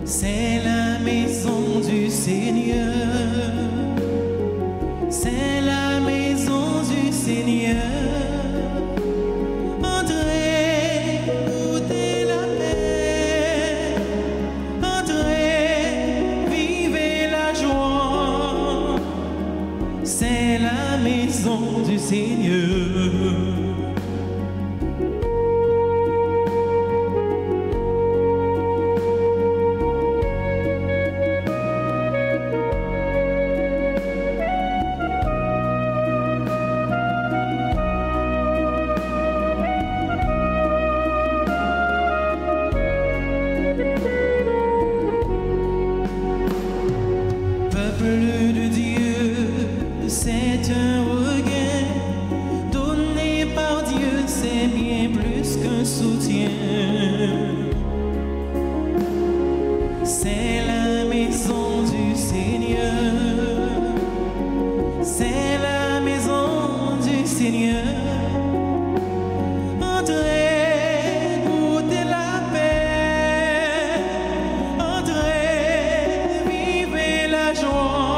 C'est la maison du Seigneur. C'est la maison du Seigneur. Entrez, goûtez la paix. Entrez, vivez la joie. C'est la maison du Seigneur. De Dieu, c'est un regain donné par Dieu, c'est bien plus qu'un soutien. C'est la maison du Seigneur. C'est la maison du Seigneur. Entrez, goûtez la paix. Entrez, vivez la joie.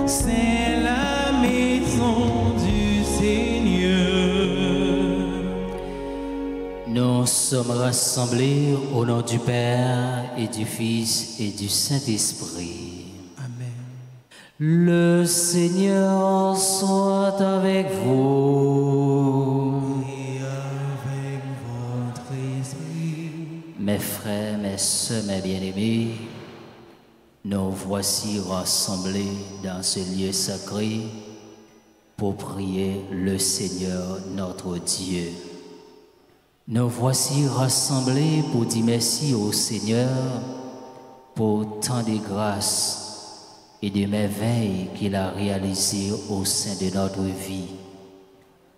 C'est la maison du Seigneur. Nous sommes rassemblés au nom du Père et du Fils et du Saint-Esprit. Amen. Le Seigneur soit avec vous. Et avec votre esprit. Mes frères, mes sœurs, mes bien-aimés, nous voici rassemblés dans ce lieu sacré pour prier le Seigneur notre Dieu. Nous voici rassemblés pour dire merci au Seigneur pour tant de grâces et de merveilles qu'il a réalisées au sein de notre vie.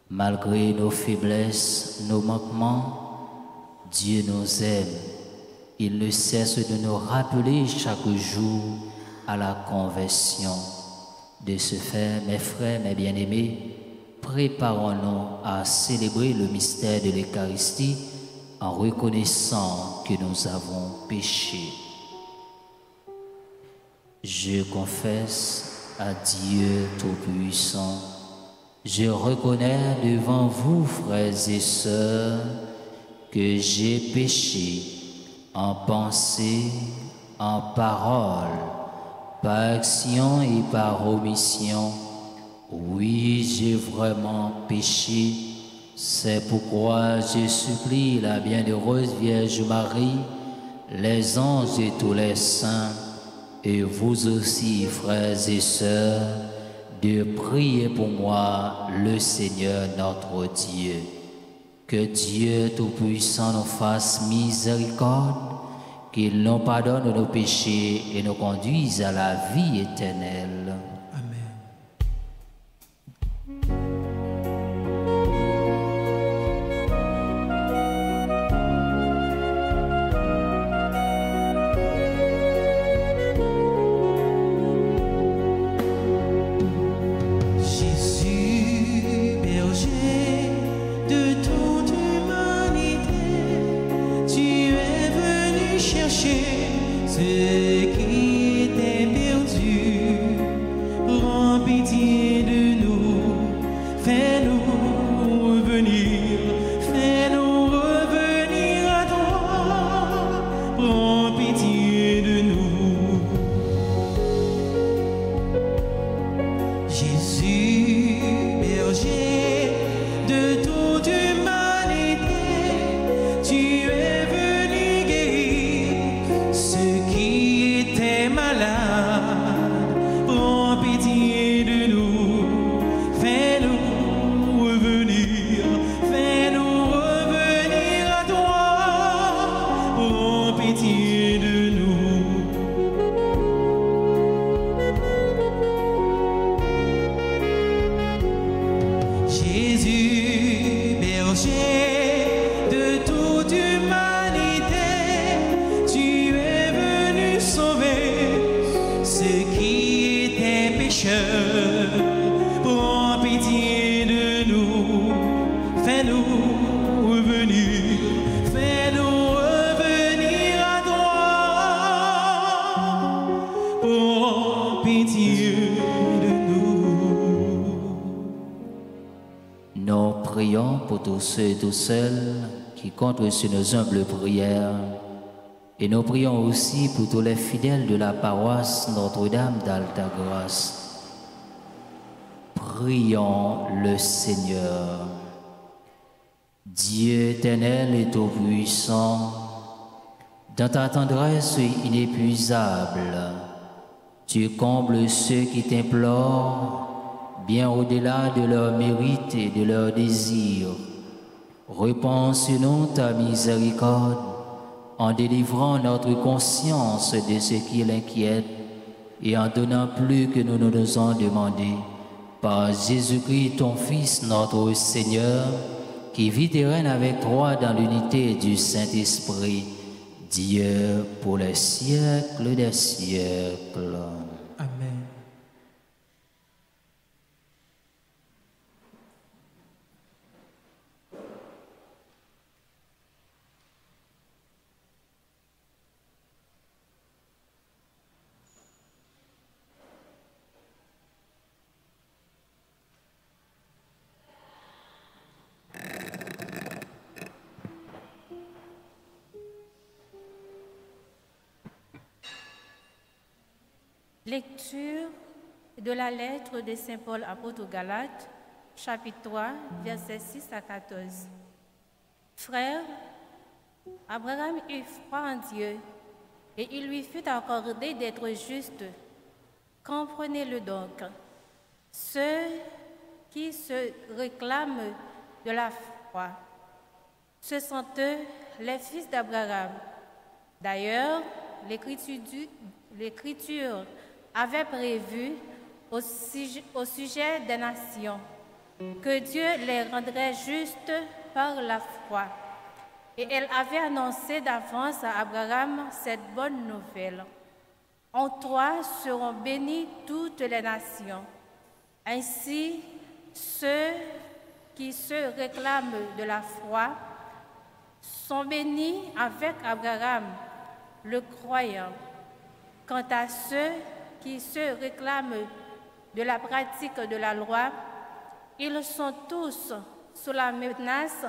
Malgré nos faiblesses, nos manquements, Dieu nous aime. Il ne cesse de nous rappeler chaque jour à la conversion. De ce fait, mes frères, mes bien-aimés, préparons-nous à célébrer le mystère de l'Eucharistie en reconnaissant que nous avons péché. Je confesse à Dieu Tout-Puissant, je reconnais devant vous, frères et sœurs, que j'ai péché en pensée, en parole, par action et par omission. Oui, j'ai vraiment péché. C'est pourquoi je supplie la bienheureuse Vierge Marie, les anges et tous les saints, et vous aussi, frères et sœurs, de prier pour moi, le Seigneur notre Dieu. Que Dieu Tout-Puissant nous fasse miséricorde, qu'il nous pardonne nos péchés et nous conduise à la vie éternelle. Jésus, berger de toute humanité. tous ceux et toutes celles qui comptent sur nos humbles prières. Et nous prions aussi pour tous les fidèles de la paroisse Notre-Dame d'Altagrace. Prions le Seigneur. Dieu éternel et tout-puissant, dans ta tendresse inépuisable, tu combles ceux qui t'implorent bien au-delà de leurs mérites et de leurs désirs. Répands sur nous ta miséricorde en délivrant notre conscience de ce qui l'inquiète et en donnant plus que nous nous osons demander. Par Jésus-Christ, ton Fils, notre Seigneur, qui vit et règne avec toi dans l'unité du Saint-Esprit, Dieu pour les siècles des siècles. Amen. Lecture de la lettre de Saint Paul apôtre aux Galates, chapitre 3, versets 6 à 14. Frères, Abraham eut foi en Dieu, et il lui fut accordé d'être juste. Comprenez-le donc. Ceux qui se réclament de la foi, ce sont eux les fils d'Abraham. D'ailleurs, l'Écriture avait prévu au sujet des nations que Dieu les rendrait justes par la foi. Et elle avait annoncé d'avance à Abraham cette bonne nouvelle. En toi seront bénies toutes les nations. Ainsi, ceux qui se réclament de la foi sont bénis avec Abraham, le croyant. Quant à ceux qui se réclament de la pratique de la loi, ils sont tous sous la menace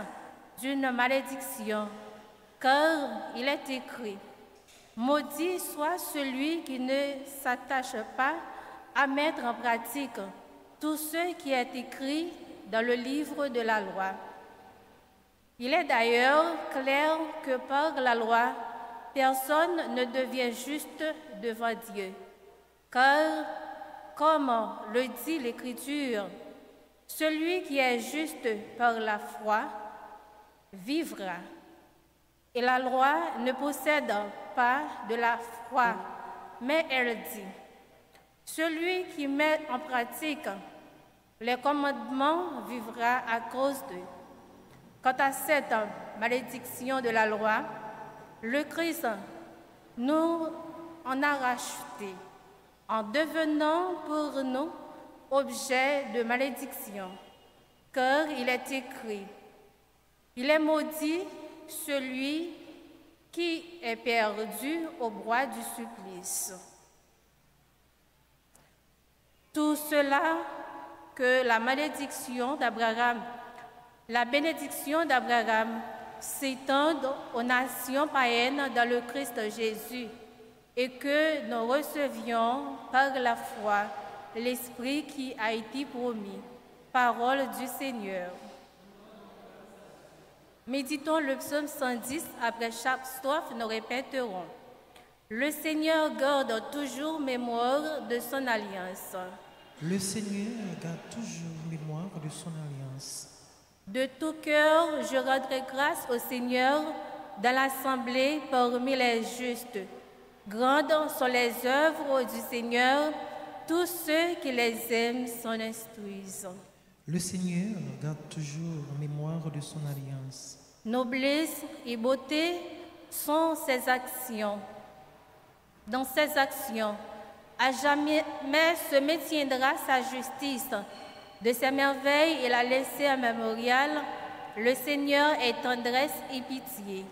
d'une malédiction, car il est écrit « Maudit soit celui qui ne s'attache pas à mettre en pratique tout ce qui est écrit dans le livre de la loi. » Il est d'ailleurs clair que par la loi, personne ne devient juste devant Dieu, car, comme le dit l'Écriture, celui qui est juste par la foi vivra. Et la loi ne possède pas de la foi, mais elle dit, celui qui met en pratique les commandements vivra à cause d'eux. Quant à cette malédiction de la loi, le Christ nous en a racheté en devenant pour nous objet de malédiction, car il est écrit, il est maudit celui qui est perdu au bois du supplice. Tout cela que la bénédiction d'Abraham s'étende aux nations païennes dans le Christ Jésus et que nous recevions par la foi l'Esprit qui a été promis. Parole du Seigneur. Méditons le psaume 110, après chaque strophe, nous répéterons. Le Seigneur garde toujours mémoire de son alliance. Le Seigneur garde toujours mémoire de son alliance. De tout cœur, je rendrai grâce au Seigneur dans l'assemblée parmi les justes. Grandes sont les œuvres du Seigneur, tous ceux qui les aiment s'en instruisent. Le Seigneur garde toujours mémoire de son alliance. Noblesse et beauté sont ses actions. Dans ses actions, à jamais se maintiendra sa justice. De ses merveilles, il a laissé un mémorial. Le Seigneur est tendresse et pitié.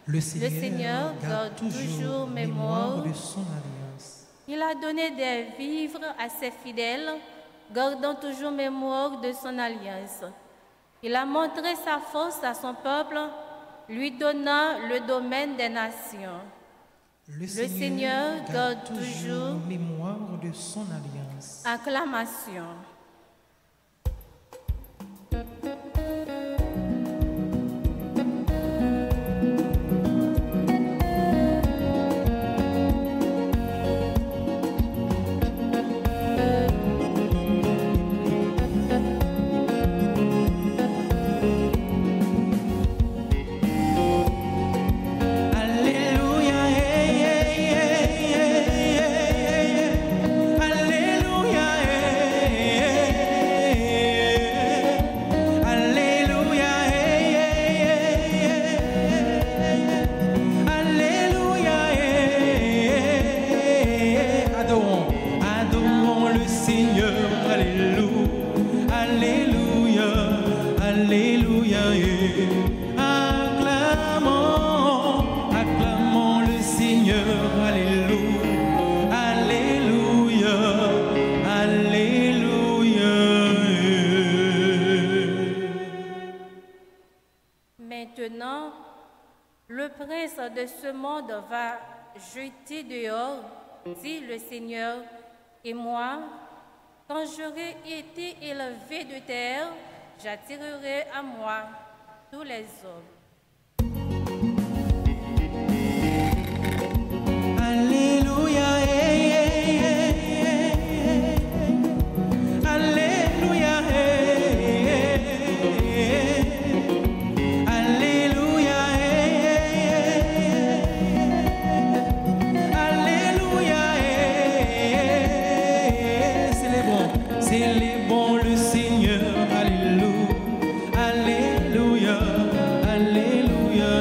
Le Seigneur garde toujours mémoire de son alliance. Il a donné des vivres à ses fidèles, gardant toujours mémoire de son alliance. Il a montré sa force à son peuple, lui donnant le domaine des nations. Le Seigneur garde toujours mémoire de son alliance. Acclamation. Maintenant, le prince de ce monde va jeter dehors, dit le Seigneur, et moi, quand j'aurai été élevé de terre, j'attirerai à moi tous les hommes. Alléluia, Alléluia, Alléluia, Alléluia, célébrons le Seigneur, Alléluia, Alléluia, Alléluia,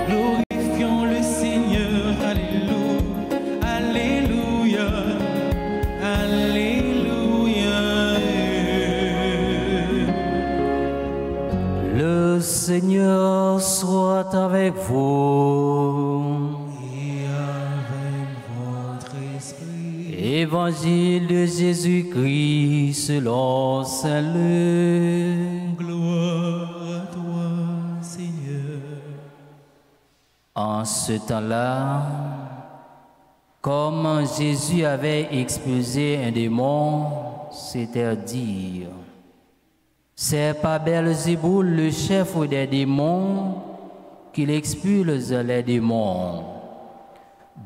glorifions le Seigneur, Alléluia, Alléluia, Alléluia. Le Seigneur soit avec vous. Et avec votre esprit. Évangile de Jésus-Christ selon Saint Luc. Gloire à toi, Seigneur. En ce temps-là, comme Jésus avait expulsé un démon, c'est-à-dire, c'est par Belzéboul, le chef des démons, qu'il expulse les démons.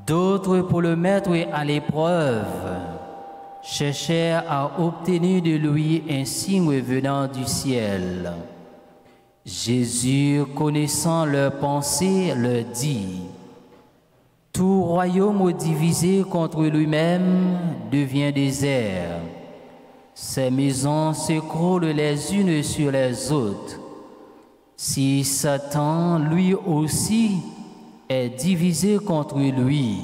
D'autres, pour le mettre à l'épreuve, cherchèrent à obtenir de lui un signe venant du ciel. Jésus, connaissant leurs pensées, leur dit: tout royaume divisé contre lui-même devient désert. Ces maisons s'écroulent les unes sur les autres. Si Satan, lui aussi, est divisé contre lui,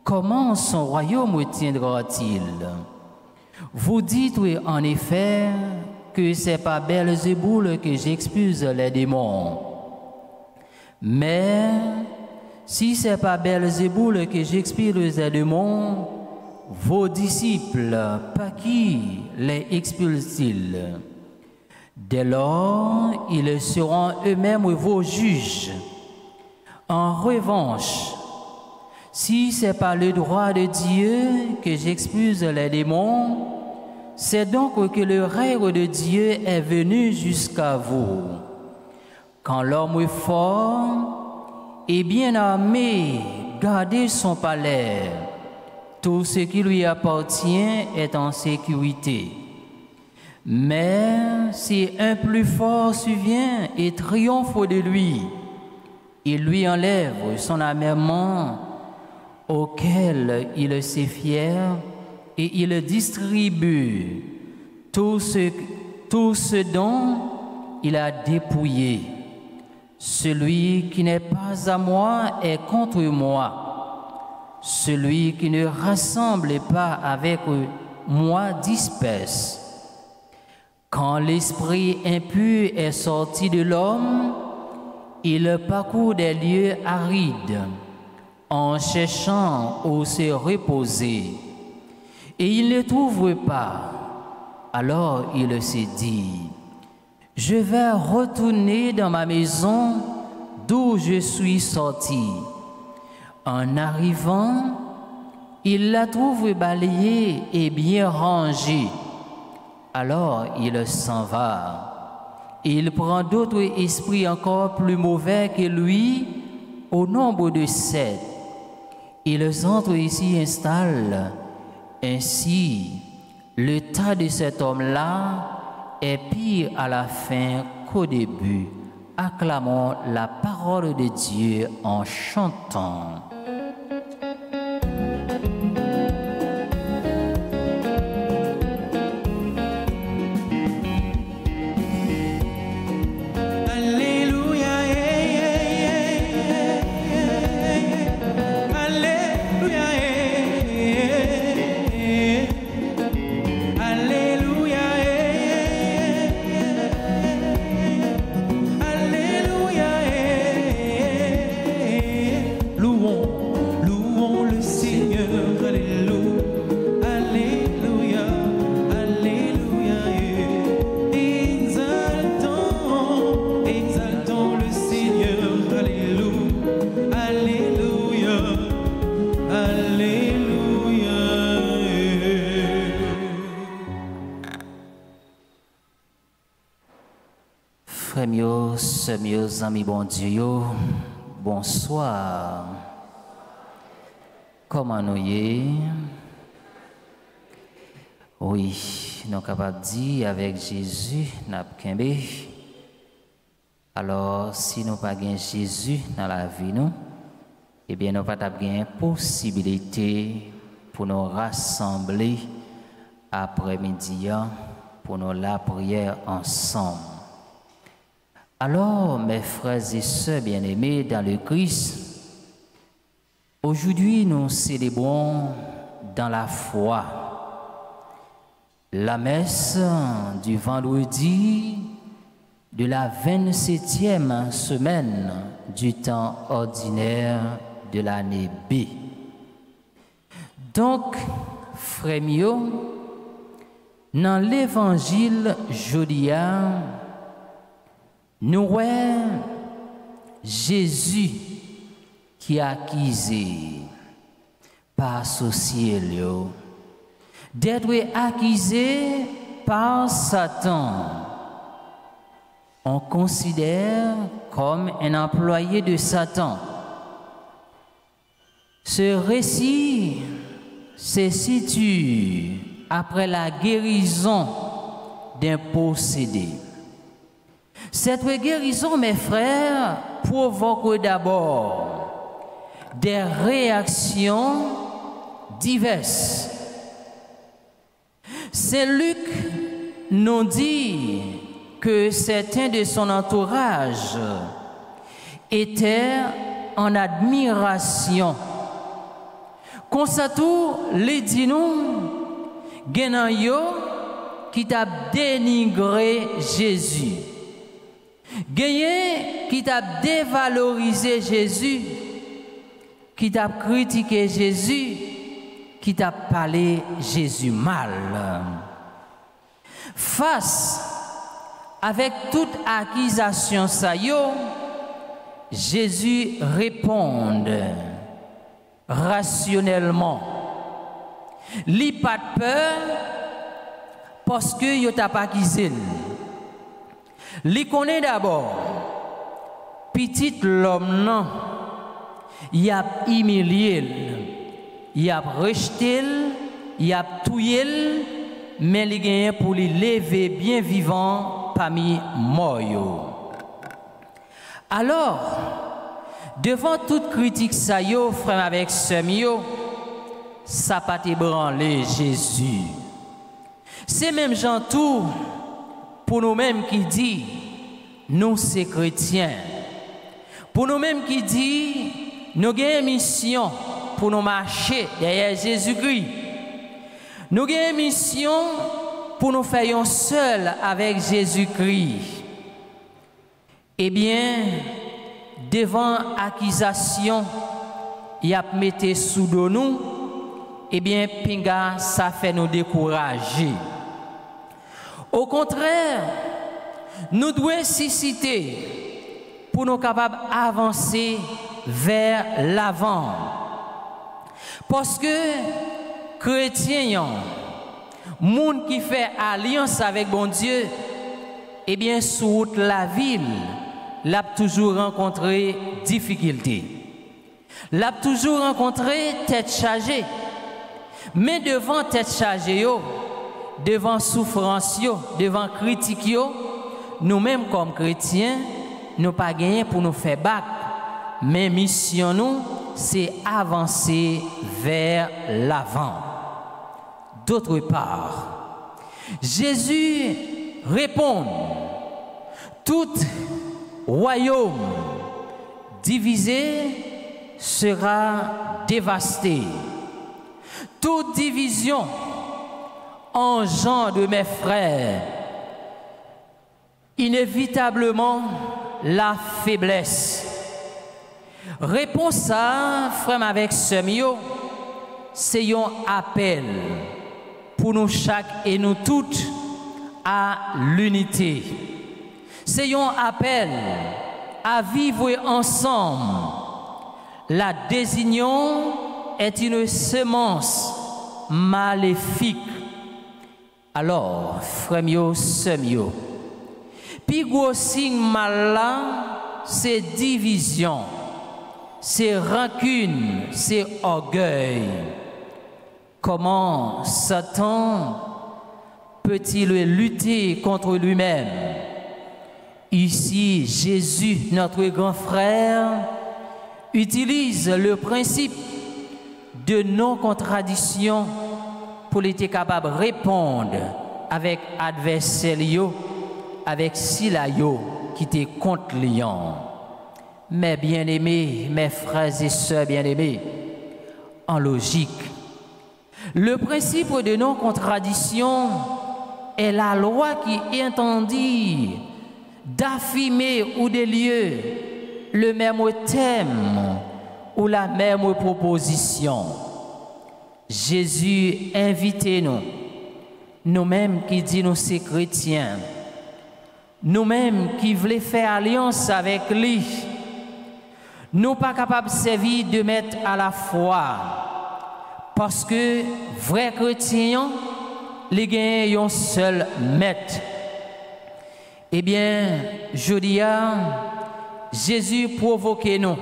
comment son royaume tiendra-t-il? Vous dites en effet que c'est par Belzéboul que j'expulse les démons. Mais si c'est par Belzéboul que j'expulse les démons, vos disciples, par qui les expulsent-ils? Dès lors, ils seront eux-mêmes vos juges. En revanche, si c'est par le droit de Dieu que j'expulse les démons, c'est donc que le règne de Dieu est venu jusqu'à vous. Quand l'homme fort et bien armé garde son palais, tout ce qui lui appartient est en sécurité. Mais si un plus fort survient et triomphe de lui, il lui enlève son armement auquel il s'est fier et il distribue tout ce dont il a dépouillé. Celui qui n'est pas à moi est contre moi. Celui qui ne rassemble pas avec moi disperse. Quand l'esprit impur est sorti de l'homme, il parcourt des lieux arides en cherchant où se reposer. Et il ne trouve pas. Alors il s'est dit, je vais retourner dans ma maison d'où je suis sorti. En arrivant, il la trouve balayée et bien rangée. Alors il s'en va. Il prend d'autres esprits encore plus mauvais que lui, au nombre de 7. Ils entrent et s'y installent. Ainsi, le tas de cet homme-là est pire à la fin qu'au début. Acclamons la parole de Dieu en chantant. Mes amis, bon Dieu, bonsoir. Comment nous y? Oui, nous sommes capables de dire avec Jésus, nous avons. Alors, si nous n'avons pas Jésus dans la vie, nous, eh bien, nous n'avons pas de possibilité pour nous rassembler après-midi pour nous la prière ensemble. Alors, mes frères et sœurs bien-aimés dans le Christ, aujourd'hui nous célébrons dans la foi la messe du vendredi de la 27e semaine du temps ordinaire de l'année B. Donc, frères mieux, dans l'évangile jodia, nous voyons Jésus qui a accusé par associé d'être accusé par Satan. On considère comme un employé de Satan. Ce récit se situe après la guérison d'un possédé. Cette guérison, mes frères, provoque d'abord des réactions diverses. Saint Luc nous dit que certains de son entourage étaient en admiration. Constatou les dit nous, Genayo qui t'a dénigré Jésus. Gagné qui t'a dévalorisé Jésus, qui t'a critiqué Jésus, qui t'a parlé Jésus mal. Face avec toute accusation ça yo, Jésus répond rationnellement. Li pas de peur parce que yo t'a pas accusé. Li connaît d'abord petit l'homme non, il a humilié, il a rejeté, il a tué, mais il gagne pour lui lever bien vivant parmi morts. Alors, devant toute critique ça yo, frère avec semio, ça pas ébranlé Jésus. C'est même Jean tout pour nous-mêmes qui dit nous c'est chrétiens. Pour nous-mêmes qui dit nous avons une mission pour nous marcher derrière Jésus-Christ. Nous avons une mission pour nous faire seul avec Jésus-Christ. Eh bien, devant accusation, il a mis sous nous, eh bien, pinga, ça fait nous décourager. Au contraire, nous devons susciter pour nous capables d'avancer vers l'avant. Parce que chrétiens, monde qui fait alliance avec bon Dieu, eh bien, sur route la ville, l'a toujours rencontré difficulté. L'a toujours rencontré tête chargée. Mais devant tête chargée, devant souffrance, devant critique, nous-mêmes comme chrétiens, nous pas gagné pour nous faire bac. Mais mission nous, c'est avancer vers l'avant. D'autre part, Jésus répond, tout royaume divisé sera dévasté. Toute division engendre, mes frères, inévitablement la faiblesse. Réponse à frère avec semio, c'est un appel pour nous chaque et nous toutes à l'unité. C'est un appel à vivre ensemble. La désunion est une semence maléfique. Alors, frère mio, semio, puis gros signe mal là, c'est division, c'est rancune, c'est orgueil. Comment Satan peut-il lutter contre lui-même? Ici, Jésus, notre grand frère, utilise le principe de non-contradiction pour être capable de répondre avec adversaire, avec Silayo qui était contre Lion. Mes bien-aimés, mes frères et sœurs bien-aimés, en logique, le principe de non-contradiction est la loi qui interdit d'affirmer ou de lieu le même thème ou la même proposition. Jésus invite nous, nous-mêmes qui disons nous c'est chrétiens, nous-mêmes qui voulons faire alliance avec lui, nous pas capables de servir de mettre à la foi. Parce que vrais chrétiens, les gagnent un seul maître. Eh bien, je dis à Jésus provoque nous.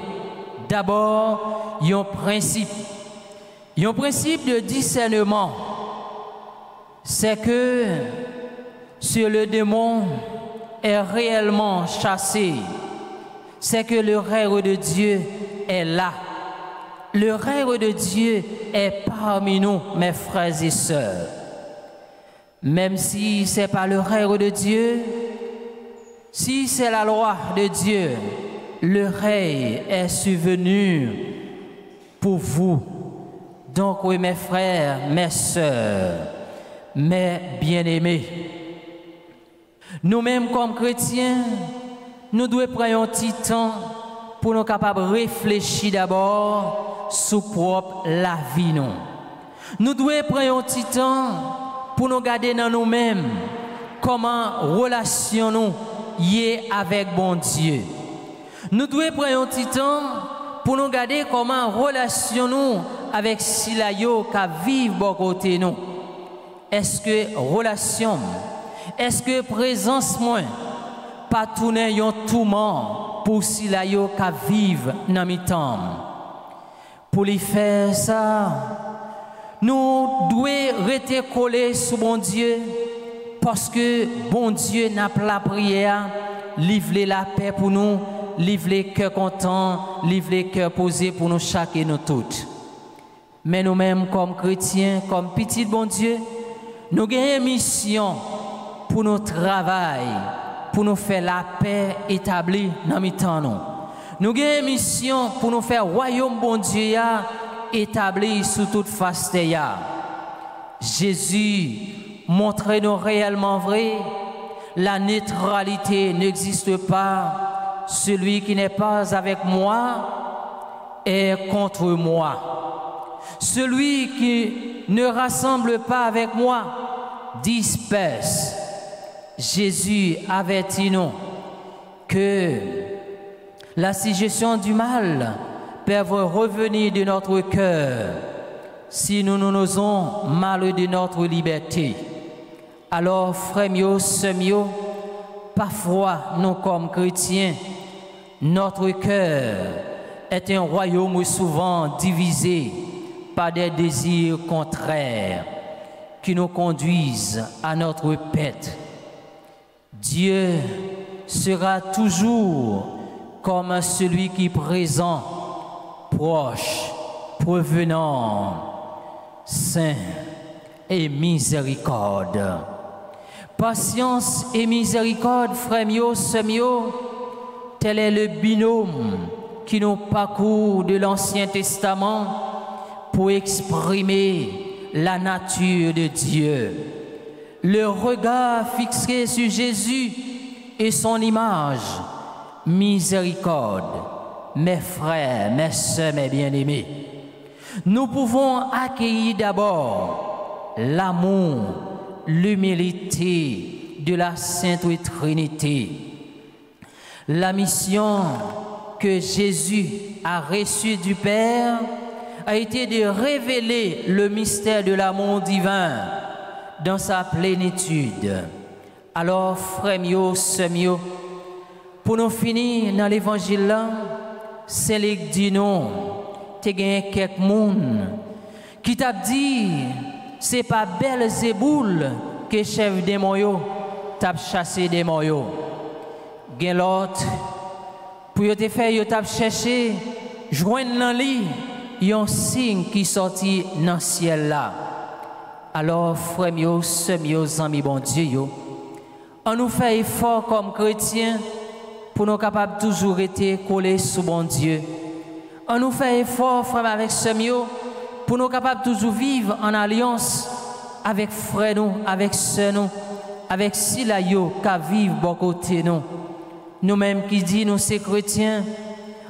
D'abord, il y a un principe. Il y a un principe de discernement. C'est que si le démon est réellement chassé, c'est que le règne de Dieu est là. Le règne de Dieu est parmi nous, mes frères et sœurs. Même si ce n'est pas le règne de Dieu, si c'est la loi de Dieu, le règne est survenu pour vous. Donc, oui, mes frères, mes sœurs, mes bien-aimés, nous-mêmes comme chrétiens, nous devons prendre un petit temps pour nous capables de réfléchir d'abord sur propre la vie. Nous devons prendre un petit temps pour nous garder dans nous-mêmes comment relation nous y est avec bon Dieu. Nous devons prendre un petit temps pour nous garder comment relation nous avec Silayo qui vivent bon côté nous. Est-ce que relation, est-ce que présence moins pas tourner un tourment pour Silayo qui vivent dans mi-temps? Pour les faire ça, nous devons rester collés sur bon Dieu parce que bon Dieu n'a pas la prière, livrer la paix pour nous, livrer le cœur content, livrer le cœur posé pour nous chaque et nous toutes. Mais nous-mêmes comme chrétiens, comme petits bon Dieu, nous avons une mission pour nous travailler, pour nous faire la paix établie dans nos temps. Nous avons une mission pour nous faire royaume bon Dieu établi sous toute face de ya. Jésus montre-nous réellement vrai, la neutralité n'existe pas. Celui qui n'est pas avec moi est contre moi. Celui qui ne rassemble pas avec moi disperse. Jésus avertit nous que la suggestion du mal peut revenir de notre cœur si nous nous osons mal de notre liberté. Alors, frères mieux, sœurs mieux, parfois, nous comme chrétiens, notre cœur est un royaume souvent divisé par des désirs contraires qui nous conduisent à notre perte. Dieu sera toujours comme celui qui est présent, proche, provenant, saint et miséricorde. Patience et miséricorde, frères mieux, sœurs mieux, tel est le binôme qui nous parcourt de l'Ancien Testament pour exprimer la nature de Dieu. Le regard fixé sur Jésus et son image, miséricorde, mes frères, mes sœurs, mes bien-aimés. Nous pouvons accueillir d'abord l'amour, l'humilité de la Sainte Trinité. La mission que Jésus a reçue du Père a été de révéler le mystère de l'amour divin dans sa plénitude. Alors, frères mieux, sœurs mieux, pour nous finir dans l'évangile là, c'est les dit non, tu as quelques monde qui t'a dit c'est pas Belzéboul que chef démon yo t'a chassé démon yo. Gen l'autre pour te faire yo t'a chercher joindre dans lui un signe qui sorti dans ciel là. Alors frères mieux, sœurs mieux, amis bon Dieu yo, on nous fait effort comme chrétiens pour nous capables toujours être collés sous bon Dieu. On nous fait effort frères avec sœurs mieux pour nous capables toujours vivre en alliance avec frères nous, avec sœurs nous, avec sila yo qui vivent bon côté nous. Nous-mêmes qui dit nous c'est chrétiens,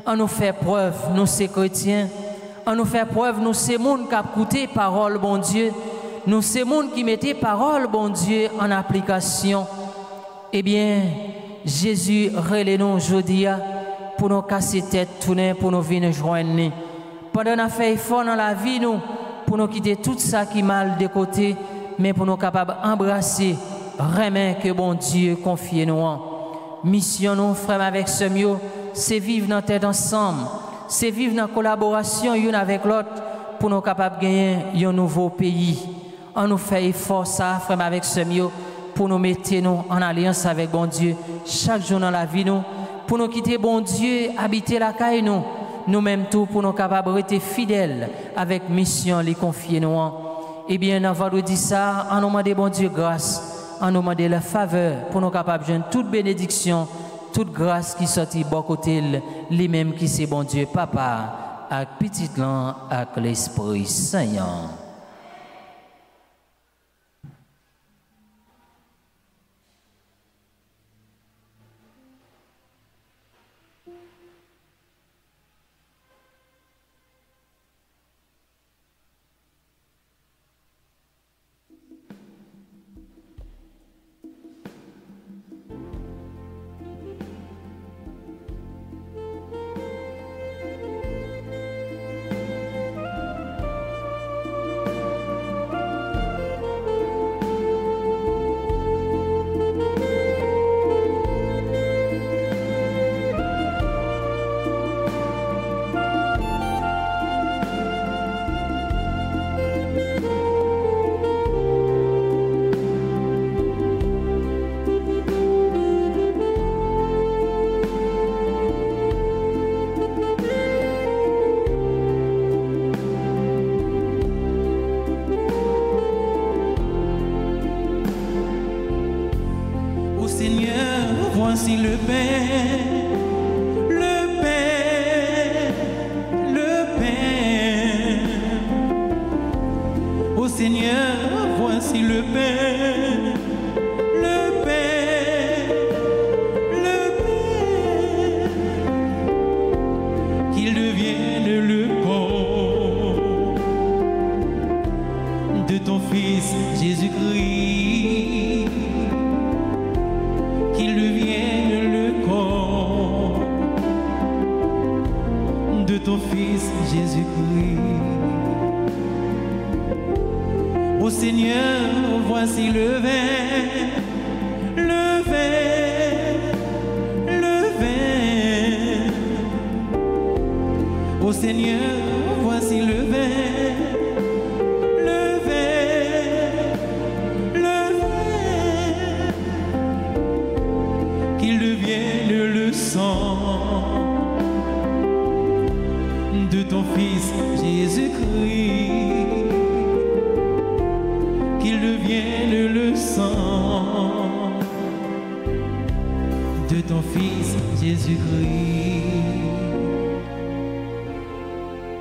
on nous fait preuve nous c'est chrétiens, on nous fait preuve nous c'est monde qui a écouté parole bon Dieu, nous c'est monde qui mettait parole bon Dieu en application. Eh bien, Jésus relève nous aujourd'hui pour nous casser tête tourner pour nous venir joindre. Pendant qu'on a fait effort dans la vie, nous, pour nous quitter tout ça qui est mal de côté, mais pour nous capables d'embrasser, remettre que bon Dieu confie nous. Mission nous, frères avec ce mieux, c'est vivre dans tête ensemble, c'est vivre dans collaboration l'une avec l'autre pour nous capables de gagner un nouveau pays. On nous fait effort ça, frères avec ce mieux, pour nous mettre nous en alliance avec bon Dieu chaque jour dans la vie, nous, pour nous quitter bon Dieu, habiter la caille nous. Nous-mêmes tout pour nous capables d'être fidèles avec mission les confier nous. Eh bien, on va nous dire ça, en nous demandant bon Dieu grâce, en nous demandant la faveur pour nous capables de joindre toute bénédiction, toute grâce qui sortit bon côté, les mêmes qui c'est bon Dieu, Papa, avec petit l'an, avec l'Esprit Saint. ton Fils Jésus-Christ. Ô Seigneur, voici le vin, le vin, le vin. Ô Seigneur, voici le vin, le vin, le vin. Qu'il devienne le sang de ton Fils Jésus-Christ. Qu'il devienne le sang de ton Fils Jésus-Christ.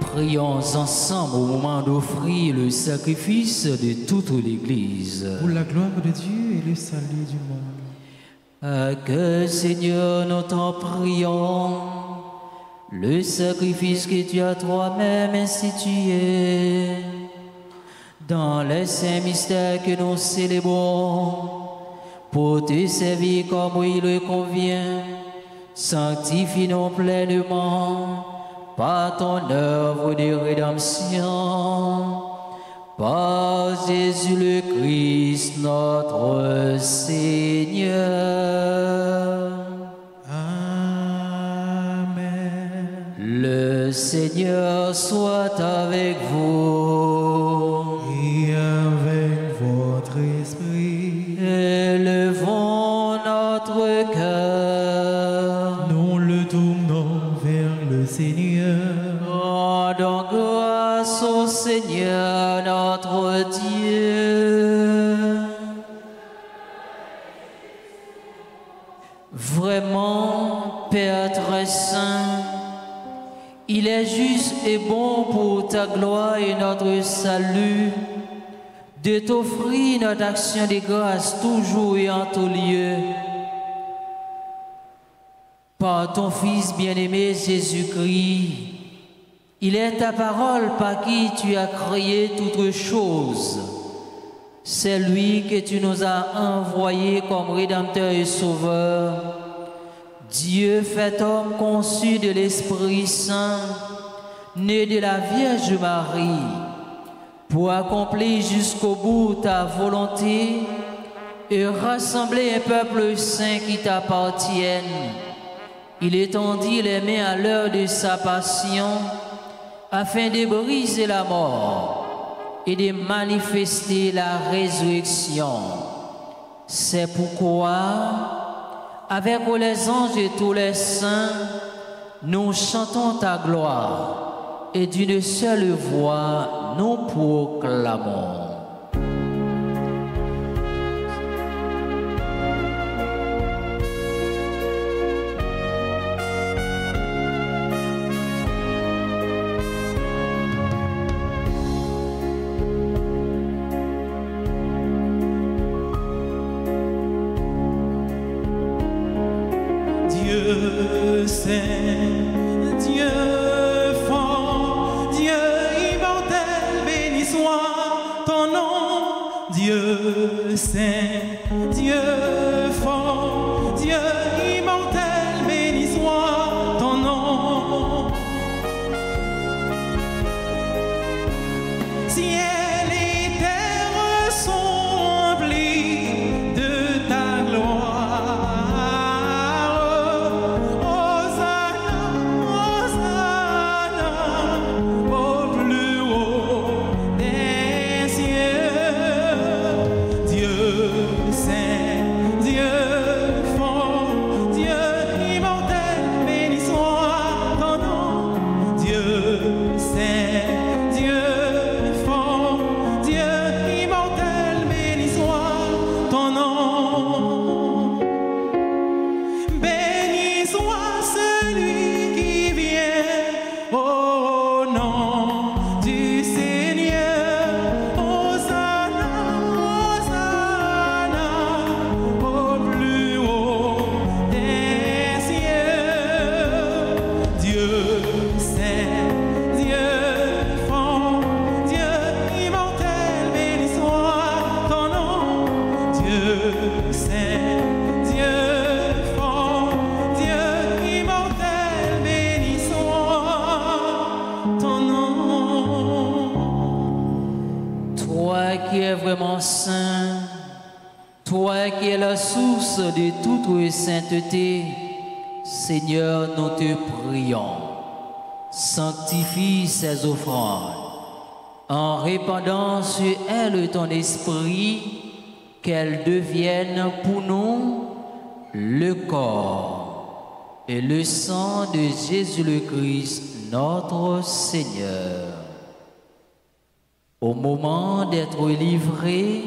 Prions ensemble au moment d'offrir le sacrifice de toute l'Église. Pour la gloire de Dieu et le salut du monde. Que Seigneur, nous t'en prions, le sacrifice que tu as toi-même institué dans les saints mystères que nous célébrons, pour te servir comme il le convient, sanctifie-nous pleinement par ton œuvre de rédemption, par Jésus le Christ, notre Seigneur. Amen. Le Seigneur soit avec vous. Et avec votre esprit, Élevons notre cœur. nous le tournons vers le Seigneur. Rendons grâce au Seigneur notre Dieu. Vraiment, Père très saint, il est juste et bon pour ta gloire et notre salut de t'offrir notre action de grâce toujours et en tout lieu. Par ton Fils bien-aimé Jésus-Christ, il est ta parole par qui tu as créé toutes choses. C'est lui que tu nous as envoyé comme Rédempteur et Sauveur. Dieu fait homme conçu de l'Esprit Saint, né de la Vierge Marie, pour accomplir jusqu'au bout ta volonté et rassembler un peuple saint qui t'appartienne. Il étendit les mains à l'heure de sa passion afin de briser la mort et de manifester la résurrection. C'est pourquoi, avec les anges et tous les saints, nous chantons ta gloire et d'une seule voix nous proclamons. Dieu saint, Dieu fort, Dieu immortel, béni soit ton nom. Dieu saint, Dieu fort, Dieu immortel, béni soit ton nom. Ciel et terre sont remplis de ta gloire. Saint, vraiment saint, toi qui es la source de toute sainteté, Seigneur, nous te prions, sanctifie ces offrandes, en répandant sur elles ton esprit, qu'elles deviennent pour nous le corps et le sang de Jésus le Christ, notre Seigneur. Au moment d'être livré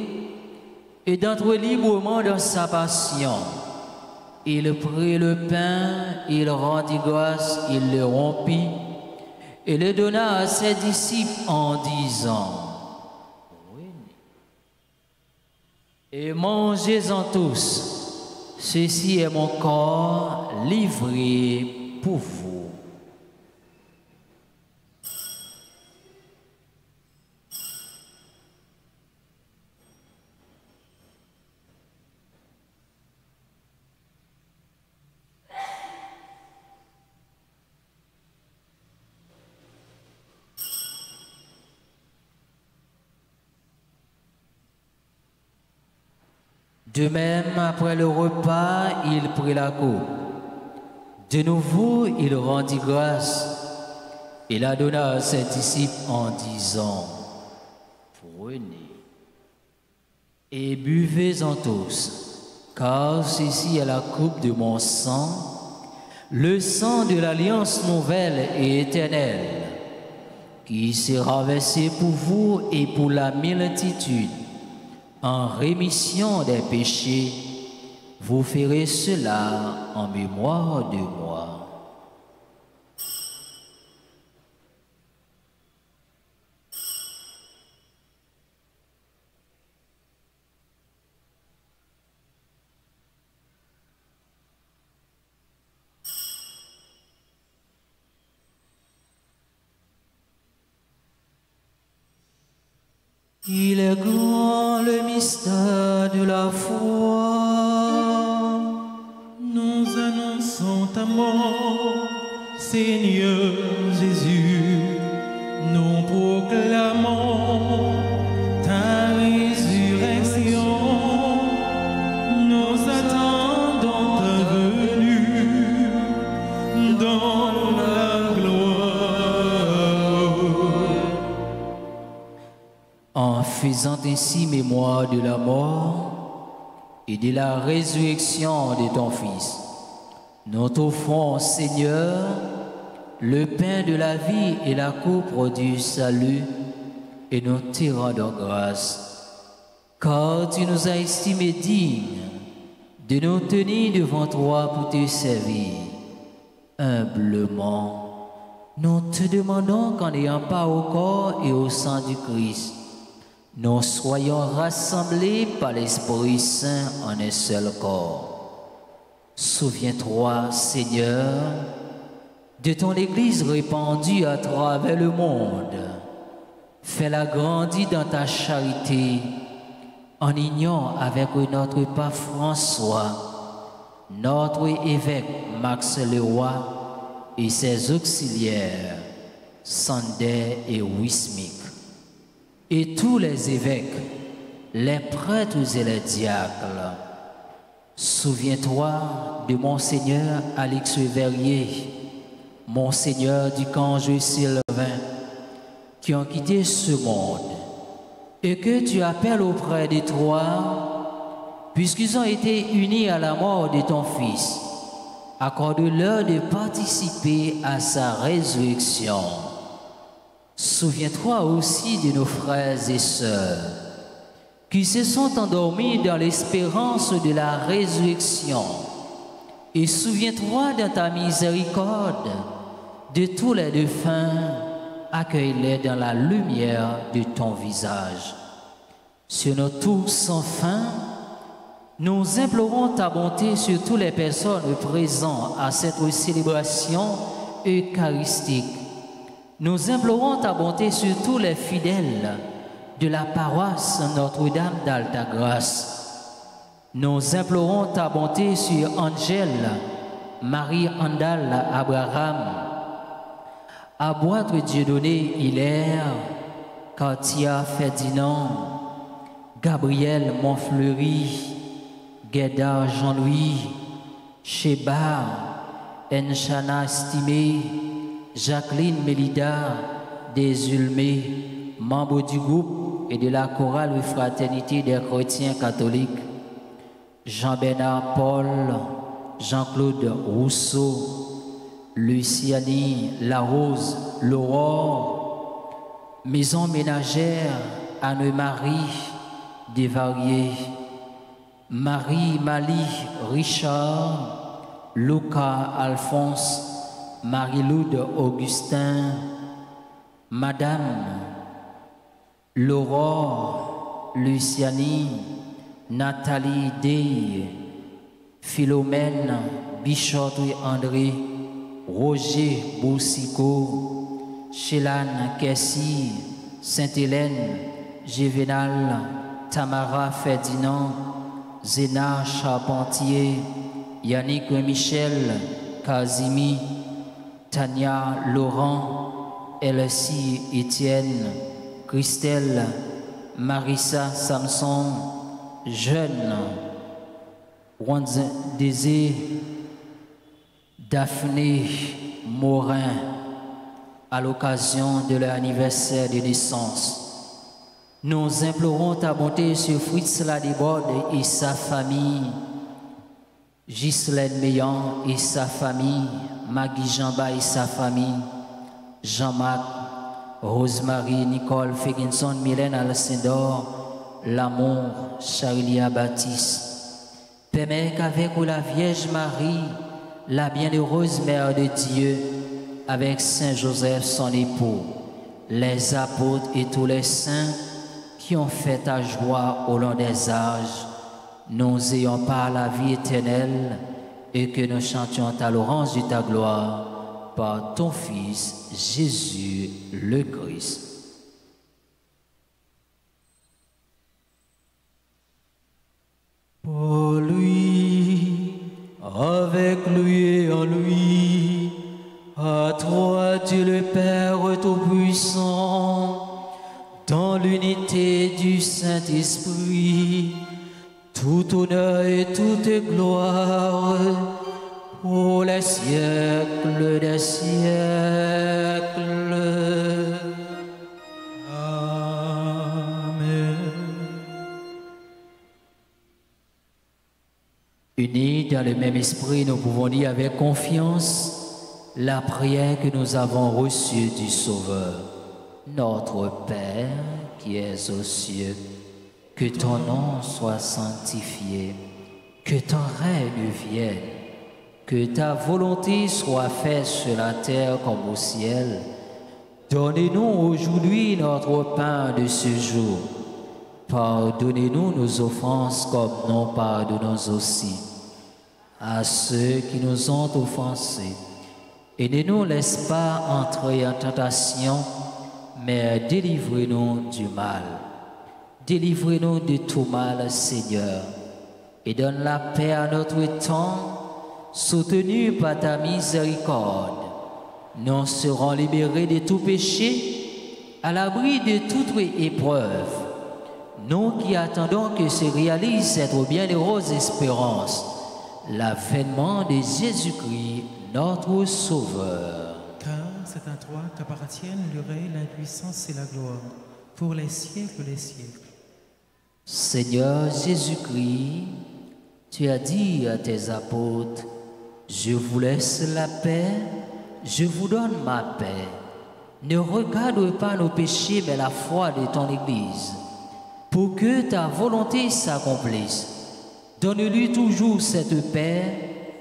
et d'entrer librement dans sa passion, il prit le pain, il rendit grâce, il le rompit et le donna à ses disciples en disant: et mangez-en tous, ceci est mon corps livré pour vous. De même, après le repas, il prit la coupe. De nouveau, il rendit grâce et la donna à ses disciples en disant: prenez et buvez-en tous, car ceci est la coupe de mon sang, le sang de l'alliance nouvelle et éternelle, qui sera versé pour vous et pour la multitude en rémission des péchés. Vous ferez cela en mémoire de moi. Il est grand le mystère de la foi. Nous annonçons ta mort, Seigneur Jésus. Nous proclamons ta résurrection. Nous attendons ta venue dans la gloire. En faisant ainsi mémoire de la mort et de la résurrection de ton Fils, nous t'offrons, Seigneur, le pain de la vie et la coupe du salut, et nous te rendons grâce, car tu nous as estimés dignes de nous tenir devant toi pour te servir. Humblement, nous te demandons qu'en ayant part au corps et au sang du Christ, nous soyons rassemblés par l'Esprit Saint en un seul corps. Souviens-toi, Seigneur, de ton Église répandue à travers le monde. Fais-la grandir dans ta charité, en union avec notre pape François, notre évêque Max Leroy et ses auxiliaires, Sander et Wismik, et tous les évêques, les prêtres et les diacres. Souviens-toi de Monseigneur Alix Verrier, Monseigneur du Cange Sylvain, qui ont quitté ce monde, et que tu appelles auprès de toi, puisqu'ils ont été unis à la mort de ton Fils. Accorde-leur de participer à sa résurrection. Souviens-toi aussi de nos frères et sœurs qui se sont endormis dans l'espérance de la résurrection. Et souviens-toi dans ta miséricorde de tous les défunts, accueille-les dans la lumière de ton visage. Sur nous tous sans fin, nous implorons ta bonté sur toutes les personnes présentes à cette célébration eucharistique. Nous implorons ta bonté sur tous les fidèles de la paroisse Notre-Dame d'Altagrace. Nous implorons ta bonté sur Angèle, Marie Andal Abraham, Aboître Dieudonné Hilaire, Katia Ferdinand, Gabriel Montfleury, Guédard Jean-Louis, Sheba, Enchana Estimé, Jacqueline Mélida, Desulmé, membre du groupe et de la chorale Fraternité des chrétiens catholiques, Jean-Bernard Paul, Jean-Claude Rousseau, Luciani Larose, L'aurore, Maison ménagère Anne-Marie Desvarieux, Marie Mali Richard, Lucas Alphonse, Marie-Loude Augustin, Madame L'aurore Luciani, Nathalie Dey, Philomène Bichotte André, Roger Boussico, Chélane Kessi, Sainte-Hélène, Gévénal, Tamara Ferdinand, Zéna Charpentier, Yannick Michel, Kazimi, Tania Laurent, Elsie Etienne, Christelle, Marissa Samson, Jeune, Wanze Désir, Daphné Morin, à l'occasion de leur anniversaire de naissance. Nous implorons ta bonté sur Fritz Ladeborde et sa famille, Ghislaine Meillan et sa famille, Maggie Jamba et sa famille, Jean-Marc, Rosemary, Nicole Feginson, Mylène Alcindor, L'amour, Charlia Baptiste. Permets qu'avec la Vierge Marie, la bienheureuse Mère de Dieu, avec Saint Joseph son époux, les apôtres et tous les saints qui ont fait ta joie au long des âges, nous ayons par la vie éternelle et que nous chantions ta louange de ta gloire par ton Fils Jésus le Christ. Pour lui, avec lui et en lui, à toi Dieu le Père Tout-Puissant, dans l'unité du Saint-Esprit, tout honneur et toute gloire pour les siècles des siècles. Amen. Unis dans le même esprit, nous pouvons dire avec confiance la prière que nous avons reçue du Sauveur. Notre Père qui es aux cieux, que ton nom soit sanctifié, que ton règne vienne, que ta volonté soit faite sur la terre comme au ciel. Donnez-nous aujourd'hui notre pain de ce jour. Pardonnez-nous nos offenses comme nous pardonnons aussi à ceux qui nous ont offensés. Et ne nous laisse pas entrer en tentation, mais délivrez-nous du mal. Délivrez-nous de tout mal, Seigneur, et donne la paix à notre temps, soutenu par ta miséricorde. Nous serons libérés de tout péché, à l'abri de toute épreuve. Nous qui attendons que se réalise cette bienheureuse espérance, l'avènement de Jésus-Christ, notre Sauveur. Car c'est à toi qu'appartiennent le règne, la puissance et la gloire, pour les siècles des siècles. Seigneur Jésus-Christ, tu as dit à tes apôtres, je vous laisse la paix, je vous donne ma paix. Ne regarde pas nos péchés, mais la foi de ton Église, pour que ta volonté s'accomplisse. Donne-lui toujours cette paix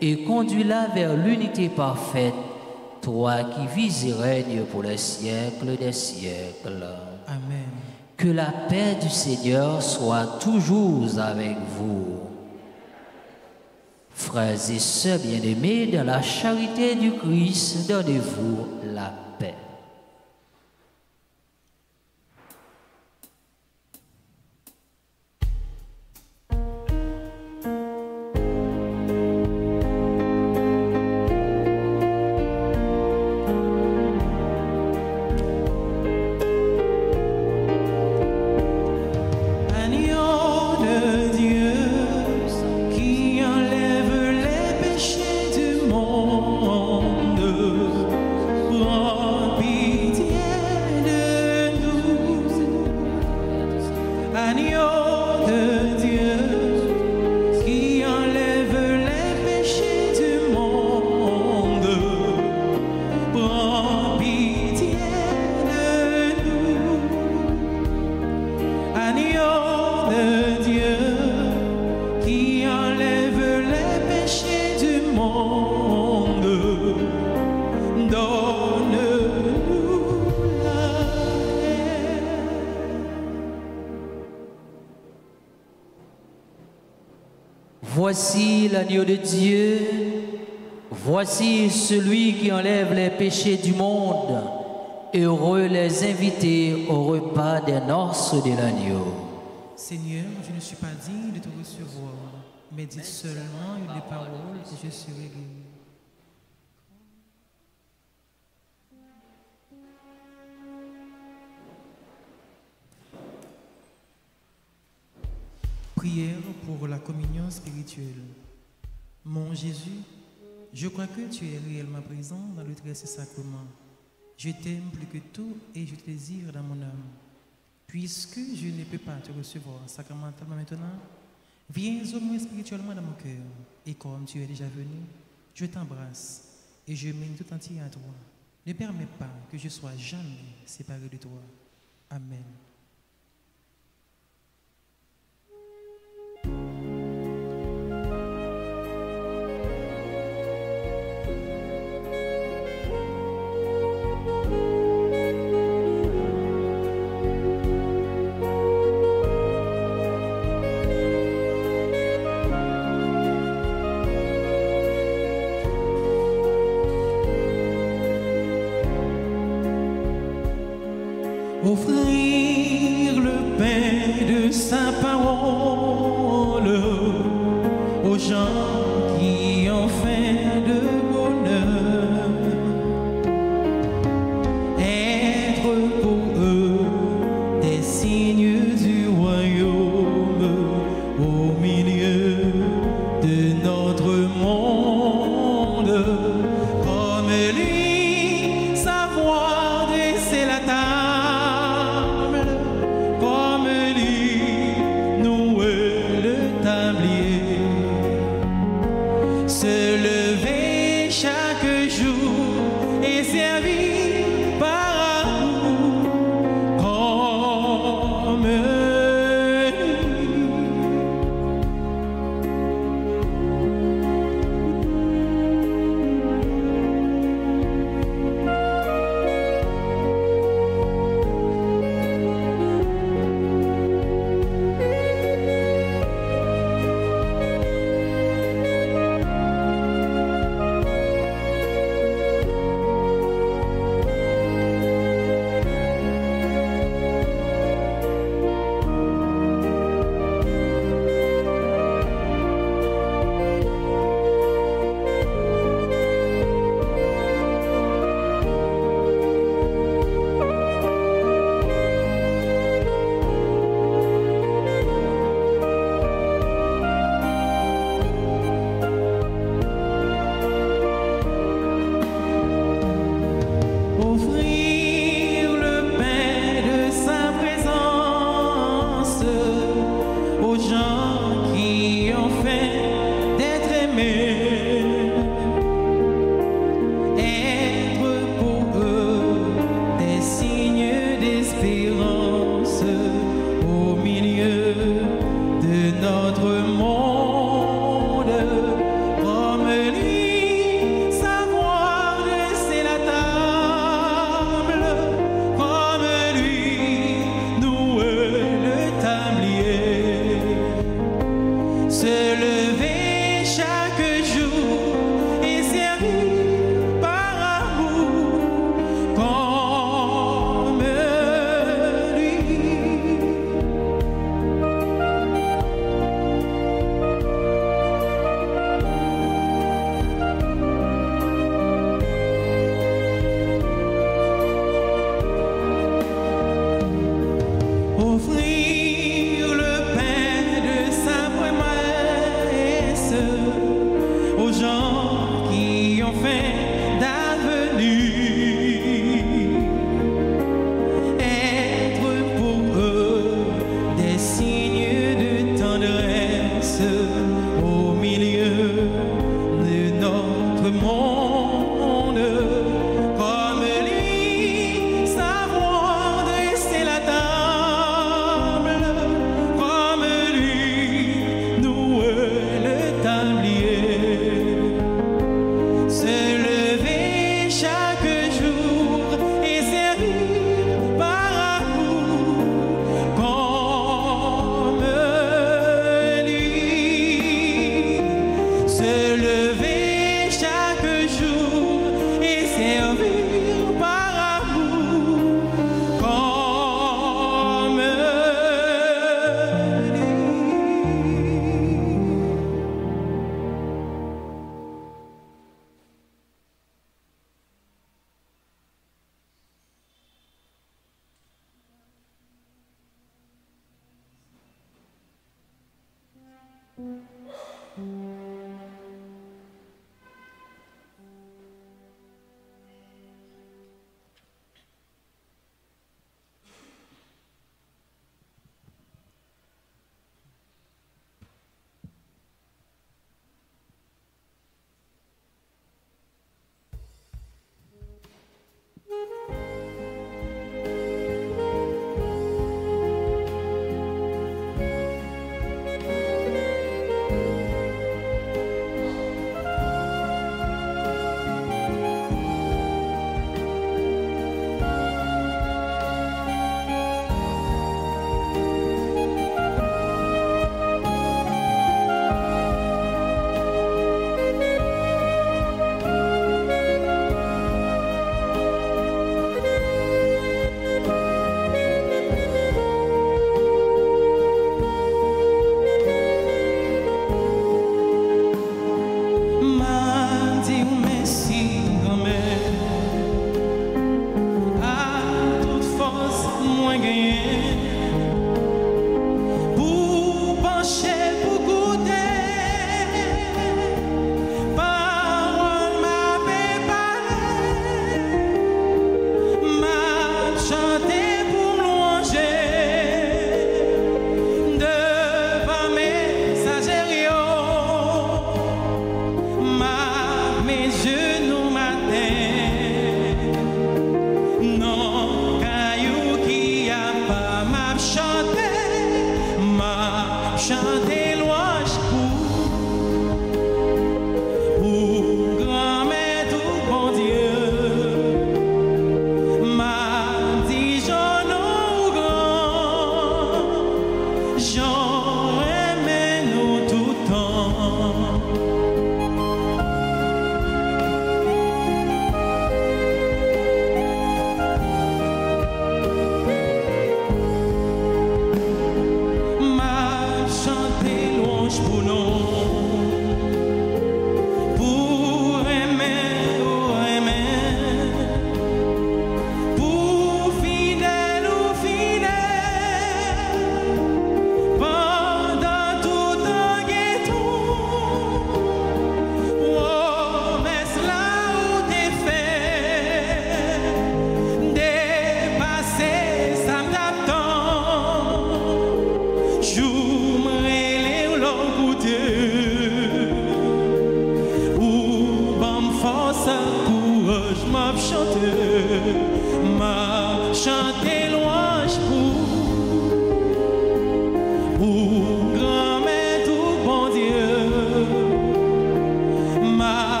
et conduis-la vers l'unité parfaite, toi qui vis et règnes pour les siècles des siècles. Amen. Que la paix du Seigneur soit toujours avec vous. Frères et sœurs bien-aimés, dans la charité du Christ, donnez-vous la paix. Agneau Voici l'agneau de Dieu, voici celui qui enlève les péchés du monde. Heureux les invités au repas des noces de l'agneau. Seigneur, je ne suis pas digne de te recevoir, mais dis seulement une parole et je serai guéri. Prière pour la communion spirituelle. Mon Jésus, je crois que tu es réellement présent dans le très saint sacrement. Je t'aime plus que tout et je te désire dans mon âme. Puisque je ne peux pas te recevoir sacramentalement maintenant, viens au moins spirituellement dans mon cœur. Et comme tu es déjà venu, je t'embrasse et je mène tout entier à toi. Ne permets pas que je sois jamais séparé de toi. Amen. Offrir le pain de sa parole aux gens qui ont faim de bonheur, être pour eux des signes du royaume au milieu de notre monde, comme lui savoir dresser la table. servir par amour comme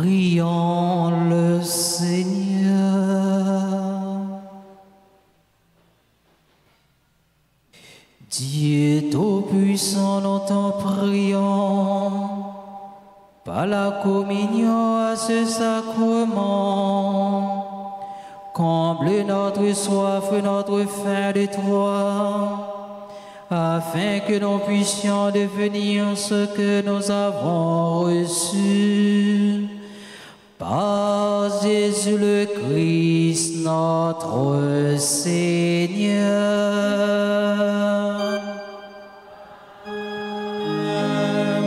Prions le Seigneur. Dieu Tout-Puissant, nous t'en prions par la communion à ce sacrement. Comble notre soif et notre faim de toi, afin que nous puissions devenir ce que nous avons reçu. Par Jésus le Christ, notre Seigneur.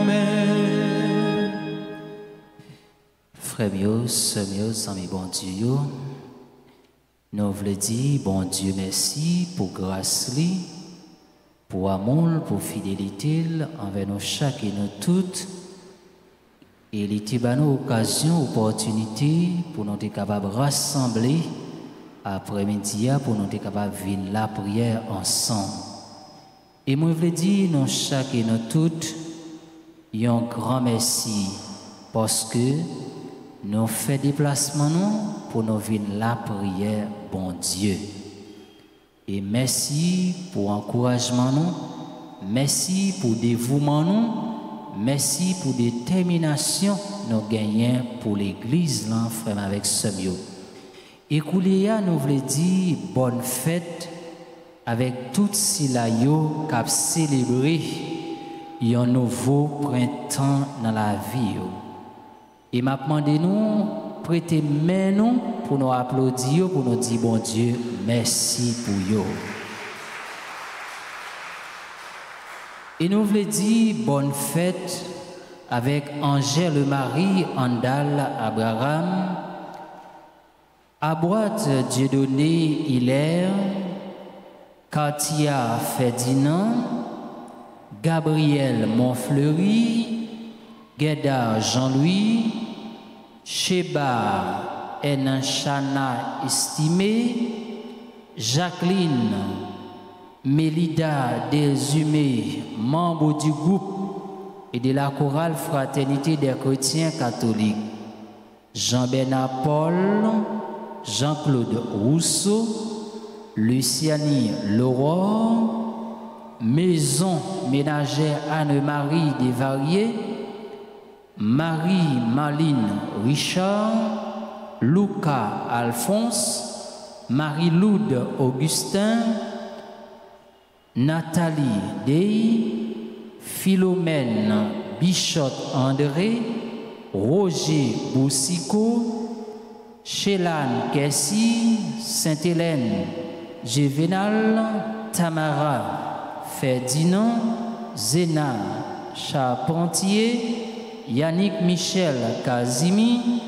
Amen. Frères mieux, sœurs mieux, amis bon Dieu, nous voulons dire, bon Dieu, merci pour grâce, pour amour, pour fidélité envers nous chaque et nous toutes. Et il était une occasion, opportunité pour nous être capables de rassembler après-midi pour nous être capables de vivre la prière ensemble. Et moi, je veux dire, nous chaque et nous toutes, un grand merci parce que nous faisons déplacement pour nous vivre la prière, bon Dieu. Et merci pour l'encouragement, merci pour le dévouement, merci pour la détermination nous gagnons pour l'Église, là, frère, avec ce mieux. Et Kouléa nous voulons dire bonne fête avec tout Silayo qui a célébré un nouveau printemps dans la vie. Et m'a demandé nous prêter main nous pour nous applaudir, pour nous dire bon Dieu, merci pour vous. Et nous voulons dire bonne fête avec Angèle Marie Andal Abraham, Aboite Dieudonné Hilaire, Katia Ferdinand, Gabriel Montfleury, Guédard Jean-Louis, Sheba Enanchana Estimé, Jacqueline Mélida Delzumé, membre du groupe et de la chorale Fraternité des chrétiens catholiques, Jean-Bernard Paul, Jean-Claude Rousseau, Luciani Leroy, Maison ménagère Anne-Marie Desvarieux, Marie-Marline Richard, Lucas Alphonse, Marie-Loude Augustin, Nathalie Dey, Philomène Bichot André, Roger Boussico, Chélan Kessi, Sainte-Hélène Gévénal, Tamara Ferdinand, Zéna Charpentier, Yannick Michel Kazimi,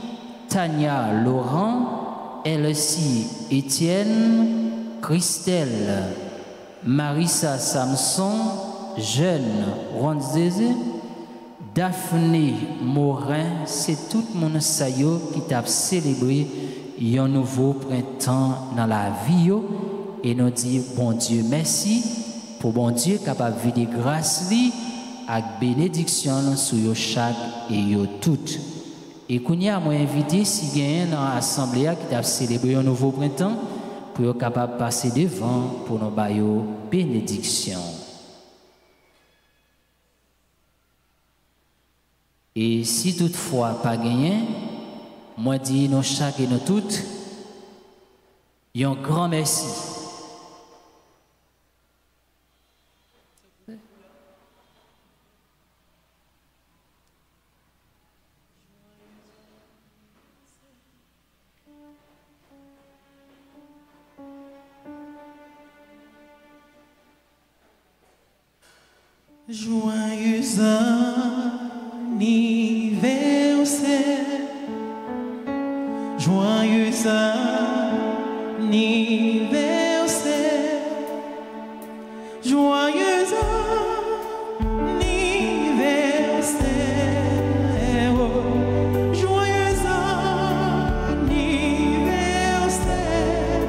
Tania Laurent, Elsie Étienne, Christelle, Marissa Samson, Jeune Ronzeze, Daphné Morin, c'est tout le monde qui t'a célébré un nouveau printemps dans la vie et nous dit bon Dieu merci pour bon Dieu capable de grâce avec bénédiction sur chaque et toutes. Et qu'on y a moi invité si gagne dans l'assemblée qui t'a célébré un nouveau printemps pour être capable de passer devant pour nous bailler bénédiction. Et si toutefois pas gagné, moi dis nous chaque et nous toutes, un grand merci. Joyeux anniversaire, joyeux anniversaire, joyeux anniversaire, oh, joyeux anniversaire,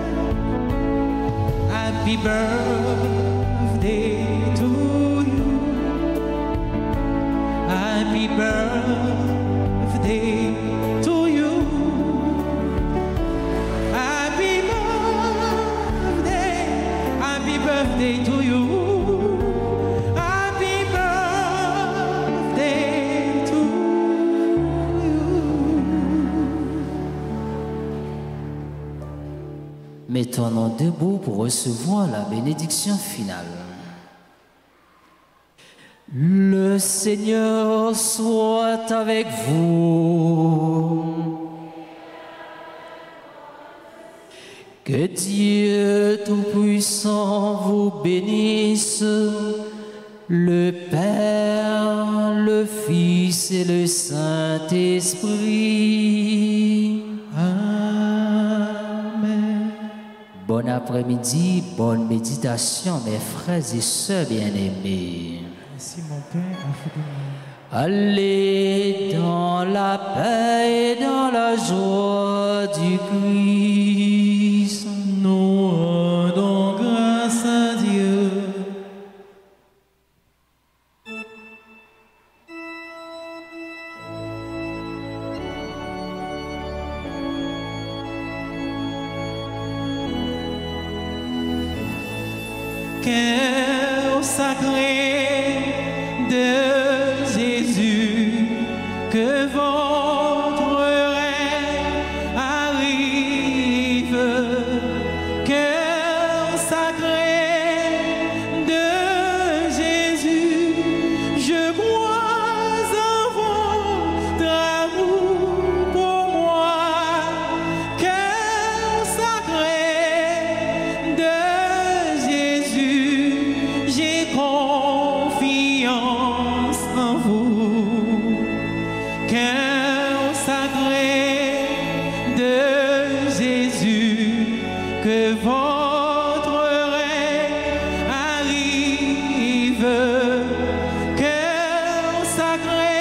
happy birthday to you. Happy birthday to you. Happy birthday to you. Happy birthday to you. Mettons-nous debout pour recevoir la bénédiction finale. Le Seigneur soit avec vous. Que Dieu Tout-Puissant vous bénisse, le Père, le Fils et le Saint-Esprit. Amen. Bon après-midi, bonne méditation, mes frères et sœurs bien-aimés. Merci mon Père, infiniment. Allez dans la paix et dans la joie du Christ. Nous rendons grâce à Dieu. Cœur sacré de Jésus, que votre règne arrive. Cœur sacré de Jésus, je crois en votre amour pour moi. Cœur sacré de Jésus, j'ai confiance en vous. Cœur sacré de Jésus, que votre règne arrive. Cœur sacré